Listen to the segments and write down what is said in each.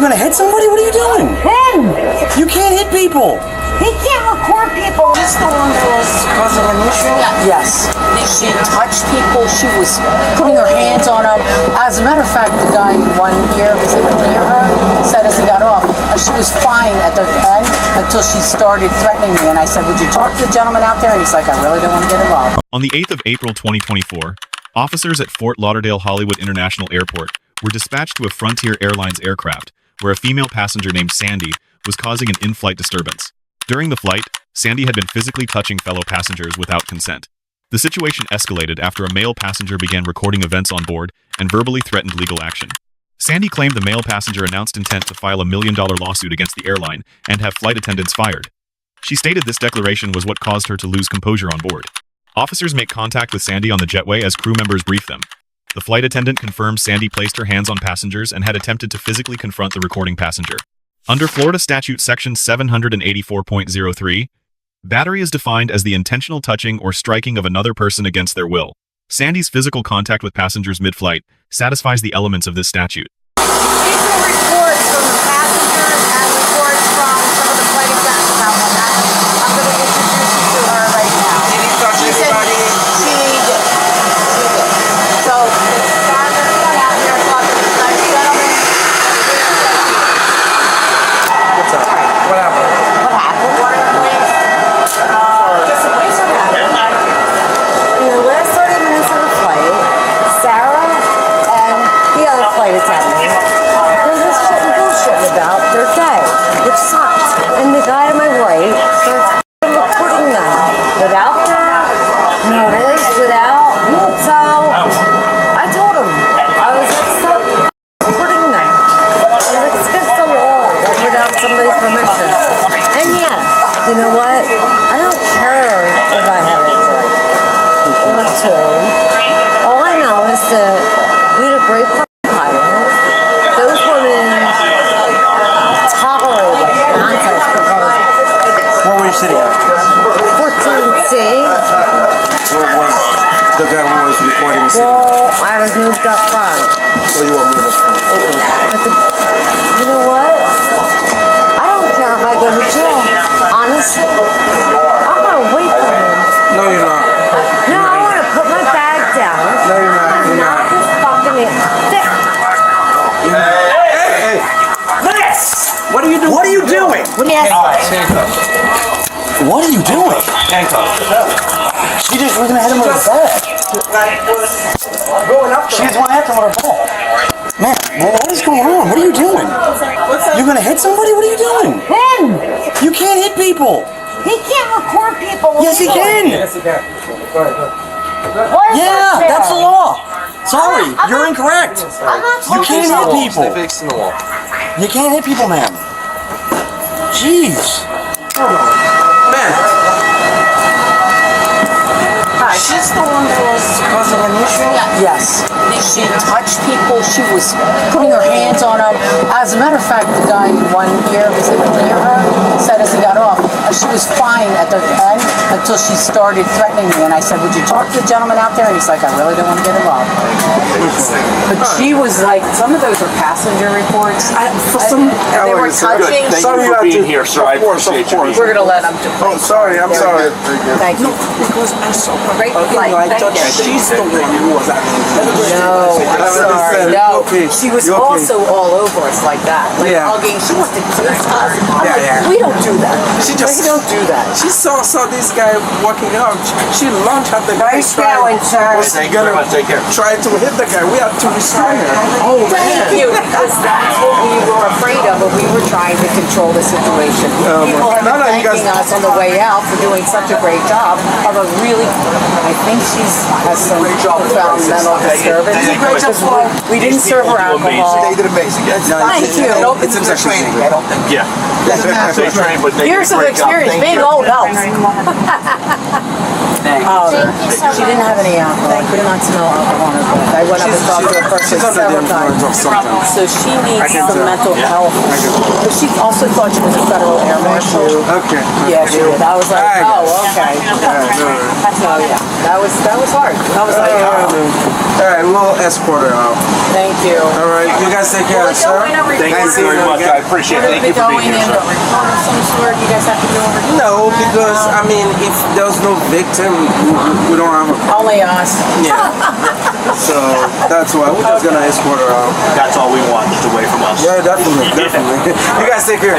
gonna hit somebody? What are you doing? Him! You can't hit people! He can't record people. He's the one who was causing an issue? Yes. She touched people. She was putting her hands on them. As a matter of fact, the guy one year was able to hear her, said as he got off, she was fine at the end until she started threatening me. And I said, would you talk to the gentleman out there? And he's like, I really don't want to get involved. On the 8th of April 2024, officers at Fort Lauderdale-Hollywood International Airport were dispatched to a Frontier Airlines aircraft where a female passenger named Sandy was causing an in-flight disturbance. During the flight, Sandy had been physically touching fellow passengers without consent. The situation escalated after a male passenger began recording events on board and verbally threatened legal action. Sandy claimed the male passenger announced intent to file $1 million lawsuit against the airline and have flight attendants fired. She stated this declaration was what caused her to lose composure on board. Officers make contact with Sandy on the jetway as crew members brief them. The flight attendant confirms Sandy placed her hands on passengers and had attempted to physically confront the recording passenger. Under Florida Statute Section 784.03, battery is defined as the intentional touching or striking of another person against their will. Sandy's physical contact with passengers mid-flight satisfies the elements of this statute. These are reports from the passengers and reports from some of the flight attendants about what happened. I'm going to introduce you to her right now. Did he touch anybody? She did. So, stand everyone out here talking to this nice gentleman. What happened? What happened? Just a place of happened. In the last 30 minutes of the flight, Sarah and the other flight attendant, they're just shitting bullshit about their day, which sucks. And the guy to my right starts recording them without their notice, without. So I told him, I was like, stop recording them. I was like, it's against the law, like without somebody's permission. And yeah, you know what? I don't care if I have a drink or two. All I know is that we had a great pilot. Those women tolerated nonsense because Where were you sitting at? 14C. Where was the guy who was recording the scene? Well, I was moved up front. So you were moving from? But you know what? I don't care if I go to jail. Honestly, I'm gonna wait for him. No, you're not. No, I want to put my bag down. No, you're not. You're Not not. just fucking it. Hey! What are you doing? What are you doing? Handcuffs. What are you doing? Handcuffs. She just was gonna hit him with her bag. She just wanna hit him with her bag. Man, what is going on? What are you doing? You're gonna hit somebody? What are you doing? Him! You can't hit people! He can't record people. Yes, he can! Yes, you can. Go ahead. What is Yeah, that that's the say? law! Sorry, you're incorrect! I'm not You can't hit people! Stay fixing the wall. You can't hit people, ma'am. Jeez. Man, She's the one who was causing an issue? Yes. She touched people. She was putting her hands on them. As a matter of fact, the guy one year was able to hear her, said as he got off, she was fine at the end until she started threatening me. And I said, would you talk to the gentleman out there? And he's like, I really don't want to get involved. But she was like, some of those were passenger reports. And they were touching. Sorry for being here, sir. I appreciate you. We're going to let them do it. Oh, sorry. I'm sorry. Thank you. Because I saw her. Great flight. Thank you. She's the one who was actually. No, I'm sorry. No, she was also all over us like that, like Yeah. hugging. She wanted to kiss us. I'm Yeah, like, yeah. we don't do that. She just- we don't do that. She saw this guy walking out. She launched at the guy. Nice going, sir. Thank you very much. Take care. Tried to hit the guy. We had to restrain her. Oh, thank you, because that's what we were afraid of, but we were trying to control the situation. People have No, no, been you guys- thanking us on the way out for doing such a great job of a really, I think has some profound mental disturbance. We didn't serve her alcohol. They did amazing. Thank you. It's a training. I don't think. Yeah. They train, but they Years of experience, being old helps. She didn't have any alcohol. I could not smell alcohol on her breath. I went up and talked to her person She's under the several influence times. of something. So she needs some mental health But she also thought she was a federal air marshal. Okay. Yeah, she did. I was like, I oh, guess. okay. So yeah, that was hard. I was like, oh, All right, we'll escort her out. thank you. All right, you guys take care, sir. Thank Nice you very seeing much. again. I appreciate it. Thank you for being here, in sir. a report of some sort. You guys have to do over. No, because I mean, if there's no victim, we don't have a. Only us. Yeah. So that's why we're just gonna escort her out. That's all we want, just away from us. Yeah, definitely, definitely. You guys take care.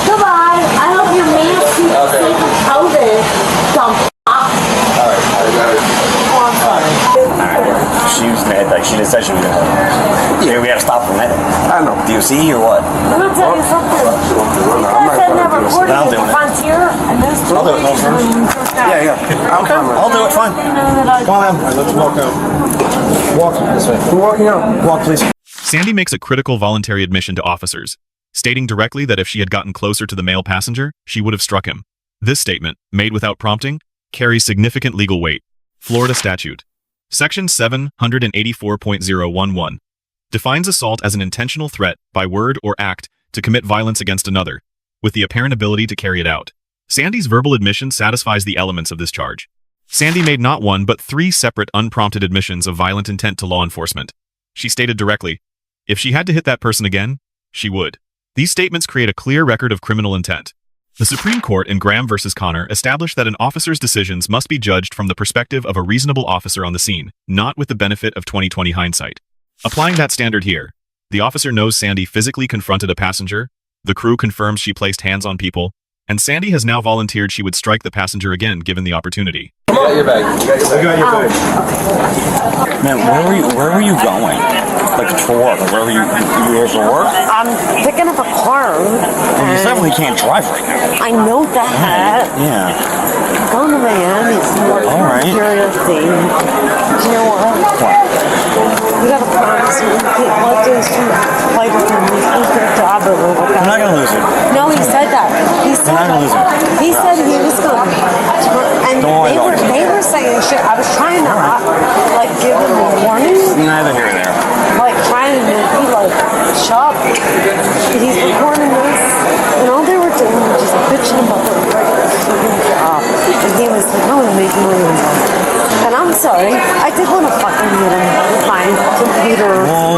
Goodbye. I hope your mask is safe from COVID. Dumb She was mad, like she just said she was gonna. Yeah, we had to stop for a minute. I know. Do you see or what? I'm gonna tell you something. You guys had never recorded I'm at doing it. Frontier, and those two I'll do it, no sir. Yeah, yeah. I'm coming. I'll do it, fine. Come on, man. Let's walk out. Walk this way. We're walking out. Walk, please. Sandy makes a critical voluntary admission to officers, stating directly that if she had gotten closer to the male passenger, she would have struck him. This statement, made without prompting, carries significant legal weight. Florida statute. Section 784.011 defines assault as an intentional threat by word or act to commit violence against another, with the apparent ability to carry it out. Sandy's verbal admission satisfies the elements of this charge. Sandy made not one but 3 separate unprompted admissions of violent intent to law enforcement. She stated directly, if she had to hit that person again, she would. These statements create a clear record of criminal intent. The Supreme Court in Graham v. Connor established that an officer's decisions must be judged from the perspective of a reasonable officer on the scene, not with the benefit of 20/20 hindsight. Applying that standard here, the officer knows Sandy physically confronted a passenger, the crew confirms she placed hands on people, and Sandy has now volunteered she would strike the passenger again given the opportunity. You got your bag. You got your bag. Man, where were you going? Like for work? Where were you here for work? I'm picking up a car. You definitely can't drive right now. I know that. Yeah. I'm going to Miami. It's more All right. curious thing. Do you know what? You gotta promise me you can't let those two flight attendants lose their job over what You're not gonna lose it. No, he said that. He said not gonna lose it. He said he was going to. And Don't worry about it. they were saying shit. I was trying to like give them a warning. Neither here nor there. Like trying to be like, shut up. He's recording this. And all they were doing was just bitching about their regular fucking job. And he was like, I want to make millions. And I'm sorry, I did want to fucking get him with my computer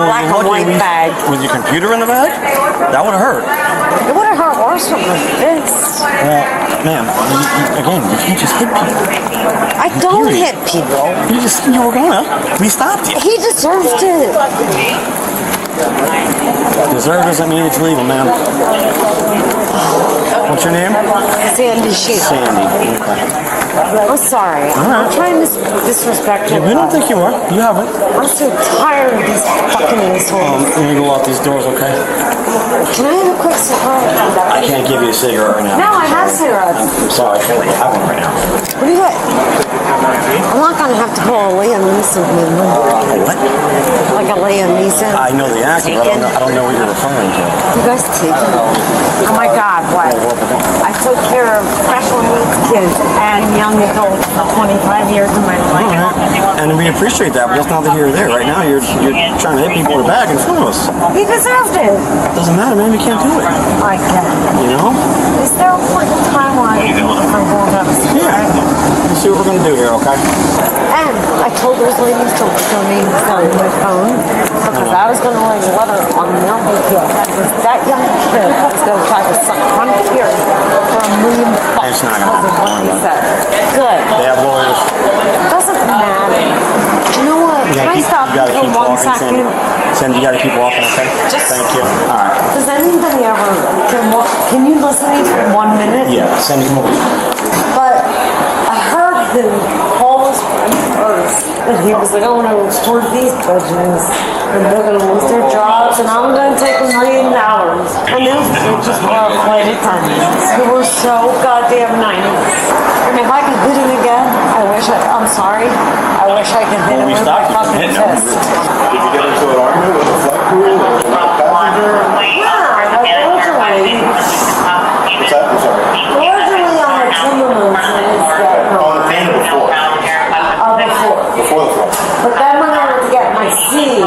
black and white bag. With your computer in the bag? That would have hurt. It would have hurt worse from my fist. Well, ma'am, again, you can't just hit people. I don't hit people. You were gonna. We stopped you. He deserves to. Deserve doesn't mean it's legal, ma'am. What's your name? Sandy Sheep. Sandy. Okay. I'm sorry. I'm not trying to disrespect him. We don't think you are. You haven't. I'm so tired of these fucking assholes. Let me go out these doors, okay? Can I have a quick cigarette? I can't give you a cigarette right now. No, I have cigarettes. I'm sorry, I can't let you have one right now. What do you got? I'm not gonna have to call a Liam Neeson man. What? Like a Liam Neeson. I know the actor, but I don't know what you're referring to. You guys take it. Oh my God, what? I took care of special needs kids and young adults for 25 years of my life. And we appreciate that, but that's neither here or there. Right now, you're trying to hit people in the back in front of us. He deserved it. Doesn't matter, man. We can't do it. I can. You know? Is there a point in time where I can going up? Yeah. Let's see what we're gonna do here, okay? And I told those ladies to show me my phone because I was gonna write a letter on their behalf. That young kid was gonna try to suck Frontier for $1 million. It's not gonna happen. What he said. Good. They have lawyers. Doesn't matter. You know what? Can I stop You gotta for keep 1 walking, second? Sandy, you gotta keep walking, okay? Thank you. All right. Does anybody ever can you listen to me for 1 minute? Yeah, Sandy, come over. But I heard him call his friend first, and he was like, I want to report these bitches, and they're going to lose their jobs, and I'm going to take $1 million. And those bitches were flight attendants who were so goddamn nice. And if I could hit him again, I'm sorry, I wish I could hit him with my fucking fist. Did you get into an argument with the flight crew or the passenger? Unfortunately, What's that? I'm sorry. Originally on the Timberlands is that On the plane or before? before. Before the flight. But then when I went to get my seat,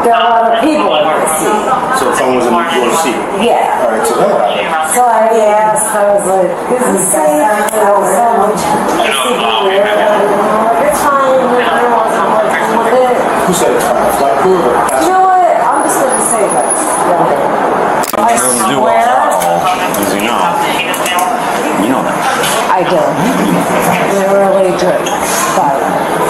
there were other people in my seat. So someone was in You want to see? Yeah. All right, so then what happened? So I asked, I was like, is this safe? I was it's fine. I wasn't working with it. Who said it's fine? Flight crew or You know what? I'm just going to say this. I Do well swear, as you know. You know that. I do. I really do. But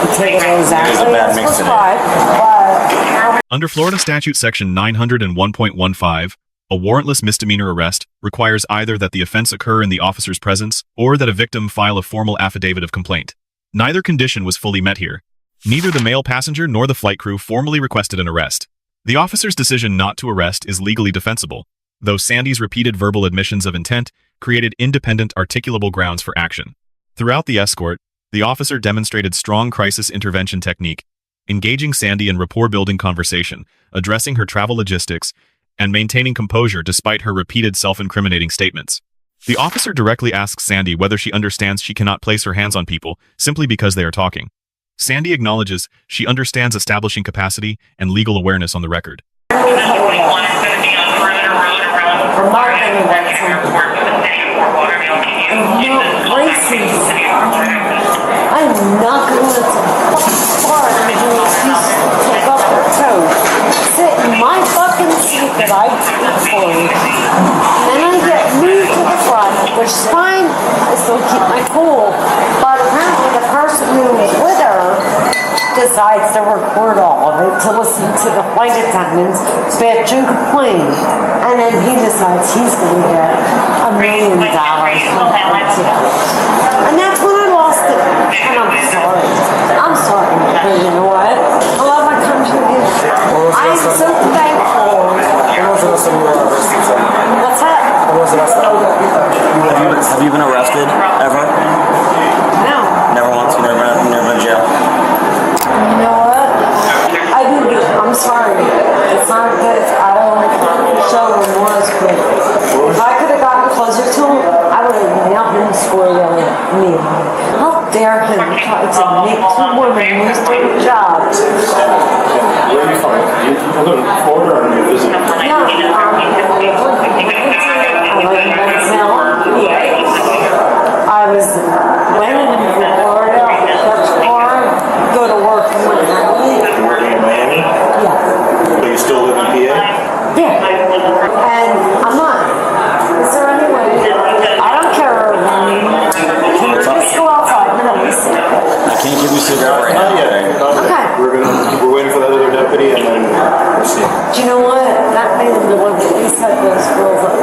you take it exactly bad as mix today. prescribed. But Under Florida Statute Section 901.15, a warrantless misdemeanor arrest requires either that the offense occur in the officer's presence or that a victim file a formal affidavit of complaint. Neither condition was fully met here. Neither the male passenger nor the flight crew formally requested an arrest. The officer's decision not to arrest is legally defensible, though Sandy's repeated verbal admissions of intent created independent articulable grounds for action. Throughout the escort, the officer demonstrated strong crisis intervention technique, engaging Sandy in rapport-building conversation, addressing her travel logistics, and maintaining composure despite her repeated self-incriminating statements. The officer directly asks Sandy whether she understands she cannot place her hands on people simply because they are talking. Sandy acknowledges she understands establishing capacity and legal awareness on the record. I'm not going to fart and take off their toes. Sit in my fucking seat that I paid for. And then I get moved to the front, which is fine. I still keep my cool. But apparently the person who was with her decides to record all of it to listen to the flight attendants bitch and complain. And then he decides he's going to get $1 million from Frontier. And that's when I lost it. And I'm sorry. I'm sorry. But you know what? I love my country. I'm so thankful. When was the last time you were arrested? What's that? When was the last time? Have you been arrested ever? No. Never once? You never been in jail? You know what? I'm sorry. It's not that I don't show remorse, but if I could have gotten closer to him, I would have nailed him squarely on me. How dare him try to make two women lose their jobs? Where are you from? You live in Florida or are you visiting? No, I was landing in Florida, that's far, go to work in Miami. You're working in Miami? Yeah. But you still live in PA? Yeah. And I'm not. Is there any way? I don't care. Can we just go outside? I can't give you a cigarette right Not now. yet. Okay. We're waiting for that other deputy and then we'll see. Do you know what? That man, the one that he said those girls up.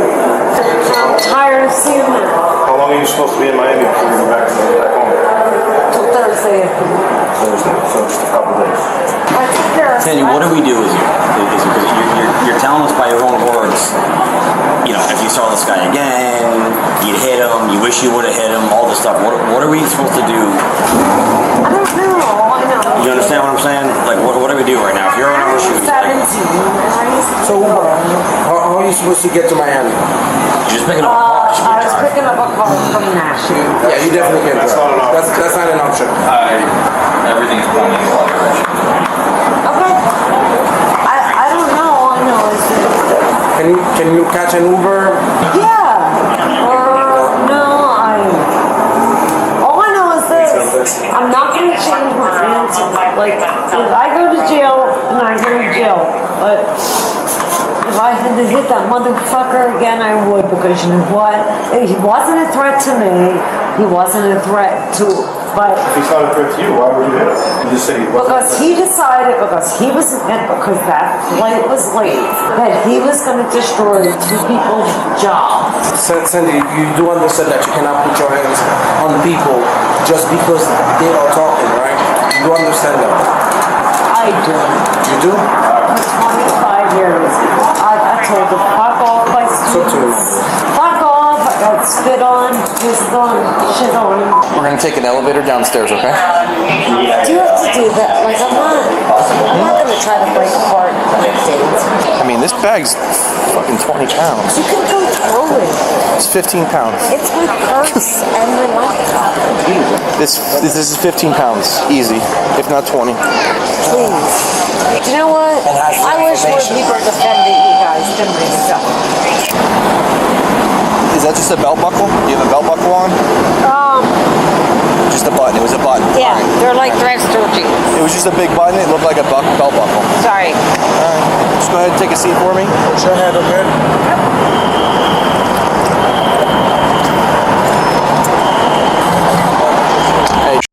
I'm tired of seeing them. How long are you supposed to be in Miami before you go back home? Till Thursday. Thursday, so just a couple days. I took care of Sandy, what do we do with you? Because you're telling us by your own words, you know, if you saw this guy again, you'd hit him, you wish you would have hit him, all this stuff. What are we supposed to do? I don't know. I know. You understand what I'm saying? Like, what do we do right now? If you're in our shoes, like, 17. So, how are you supposed to get to Miami? you're just picking up a car. I was picking up a call from Nashville. Yeah, you definitely can't. That's not an option. That's not an option. Everything's pointing in the right direction. Okay. I don't know. All I know is that. Can you catch an Uber? Yeah. Or no, all I know is this. I'm not going to change my answer. Like, if I go to jail, then I go to jail. But if I had to hit that motherfucker again, I would, because you know what? He wasn't a threat to me. He wasn't a threat to. But If he's not a threat to you, why would you hit him? You just said he wasn't. because he decided, because he was, because that flight was late, that he was going to destroy two people's jobs. Sandy, you do understand that you cannot put your hands on people just because they are talking, right? You do understand that? I do. You do? For 25 years, I told the fuck off by So too. students. Fuck off, I got spit on, pissed on, shit on. We're gonna take an elevator downstairs, okay? Do you have to do that? Like, I'm not gonna try to break apart things. I mean, this bag's fucking 20 pounds. You can go through it. It's 15 pounds. It's my purse and my laptop. This is 15 pounds, easy, if not 20. Please. You know what? I wish more people defended you guys than myself. that just a belt buckle? Do you have a belt buckle on? Just a button. It was a button. Yeah, Alright. they're like drugstore jeans. It was just a big button. It looked like a belt buckle. Sorry. Alright. Just go ahead and take a seat for me. Put your hand up here.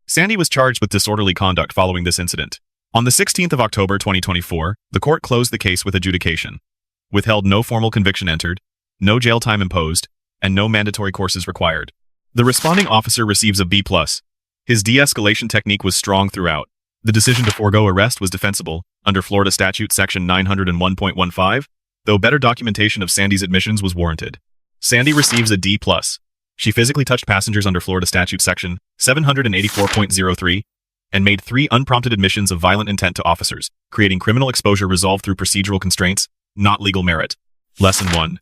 Sandy was charged with disorderly conduct following this incident. On the 16th of October 2024, the court closed the case with adjudication. Withheld no formal conviction entered, no jail time imposed, and no mandatory courses required. The responding officer receives a B+. His de-escalation technique was strong throughout. The decision to forego arrest was defensible, under Florida Statute Section 901.15, though better documentation of Sandy's admissions was warranted. Sandy receives a D+. She physically touched passengers under Florida Statute Section 784.03 and made 3 unprompted admissions of violent intent to officers, creating criminal exposure resolved through procedural constraints, not legal merit. Lesson 1.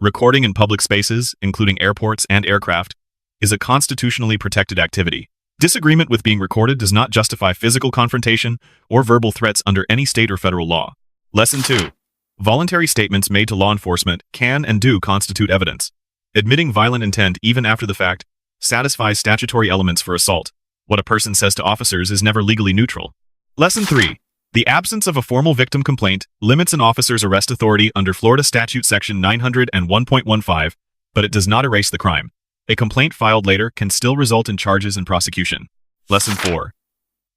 Recording in public spaces, including airports and aircraft, is a constitutionally protected activity. Disagreement with being recorded does not justify physical confrontation or verbal threats under any state or federal law. Lesson 2. Voluntary statements made to law enforcement can and do constitute evidence. Admitting violent intent even after the fact satisfies statutory elements for assault. What a person says to officers is never legally neutral. Lesson 3. The absence of a formal victim complaint limits an officer's arrest authority under Florida Statute Section 901.15, but it does not erase the crime. A complaint filed later can still result in charges and prosecution. Lesson 4.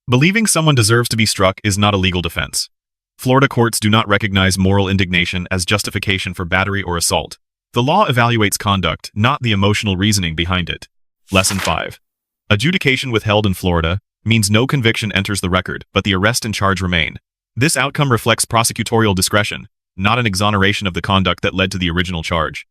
Believing someone deserves to be struck is not a legal defense. Florida courts do not recognize moral indignation as justification for battery or assault. The law evaluates conduct, not the emotional reasoning behind it. Lesson 5. Adjudication withheld in Florida means no conviction enters the record, but the arrest and charge remain. This outcome reflects prosecutorial discretion, not an exoneration of the conduct that led to the original charge.